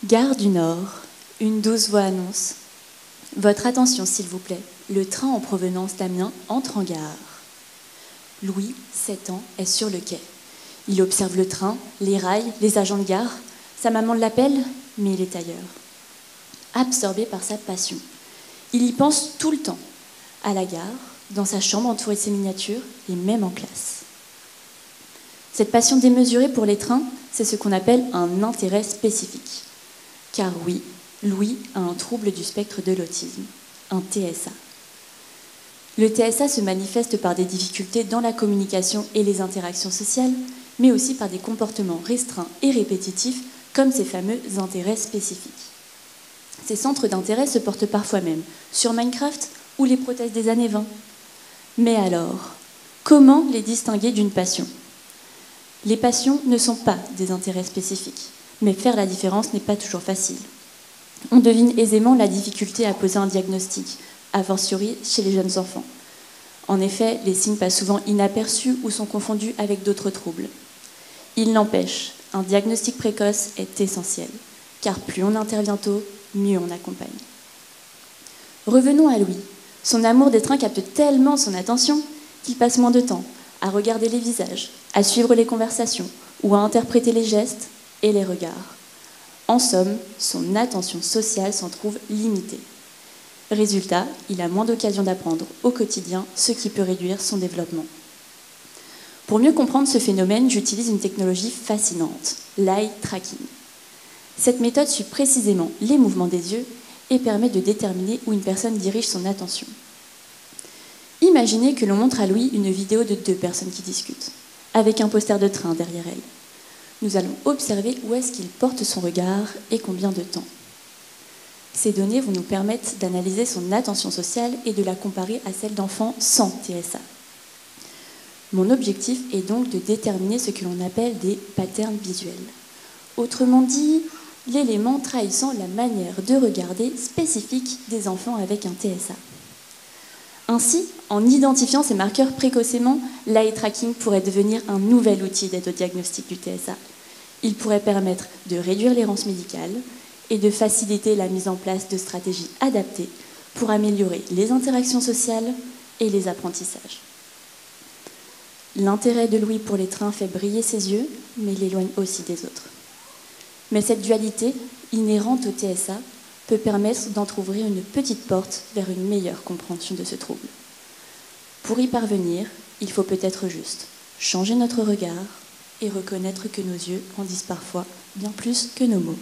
Gare du Nord, une douce voix annonce. Votre attention, s'il vous plaît. Le train en provenance d'Amiens entre en gare. Louis, 7 ans, est sur le quai. Il observe le train, les rails, les agents de gare. Sa maman l'appelle, mais il est ailleurs. Absorbé par sa passion. Il y pense tout le temps. À la gare, dans sa chambre entourée de ses miniatures, et même en classe. Cette passion démesurée pour les trains, c'est ce qu'on appelle un intérêt spécifique. Car oui, Louis a un trouble du spectre de l'autisme, un TSA. Le TSA se manifeste par des difficultés dans la communication et les interactions sociales, mais aussi par des comportements restreints et répétitifs, comme ces fameux intérêts spécifiques. Ces centres d'intérêt se portent parfois même sur Minecraft ou les prothèses des années 20. Mais alors, comment les distinguer d'une passion ? Les passions ne sont pas des intérêts spécifiques, mais faire la différence n'est pas toujours facile. On devine aisément la difficulté à poser un diagnostic, a fortiori chez les jeunes enfants. En effet, les signes passent souvent inaperçus ou sont confondus avec d'autres troubles. Il n'empêche, un diagnostic précoce est essentiel, car plus on intervient tôt, mieux on accompagne. Revenons à Louis. Son amour des trains capte tellement son attention qu'il passe moins de temps à regarder les visages, à suivre les conversations ou à interpréter les gestes et les regards. En somme, son attention sociale s'en trouve limitée. Résultat, il a moins d'occasions d'apprendre au quotidien, ce qui peut réduire son développement. Pour mieux comprendre ce phénomène, j'utilise une technologie fascinante, l'eye tracking. Cette méthode suit précisément les mouvements des yeux et permet de déterminer où une personne dirige son attention. Imaginez que l'on montre à Louis une vidéo de 2 personnes qui discutent, avec un poster de train derrière elles. Nous allons observer où est-ce qu'il porte son regard et combien de temps. Ces données vont nous permettre d'analyser son attention sociale et de la comparer à celle d'enfants sans TSA. Mon objectif est donc de déterminer ce que l'on appelle des patterns visuels. Autrement dit, l'élément trahissant la manière de regarder spécifique des enfants avec un TSA. Ainsi, en identifiant ces marqueurs précocement, l'eye tracking pourrait devenir un nouvel outil d'aide au diagnostic du TSA. Il pourrait permettre de réduire l'errance médicale et de faciliter la mise en place de stratégies adaptées pour améliorer les interactions sociales et les apprentissages. L'intérêt de Louis pour les trains fait briller ses yeux, mais l'éloigne aussi des autres. Mais cette dualité, inhérente au TSA, peut permettre d'entrouvrir une petite porte vers une meilleure compréhension de ce trouble. Pour y parvenir, il faut peut-être juste changer notre regard et reconnaître que nos yeux en disent parfois bien plus que nos mots.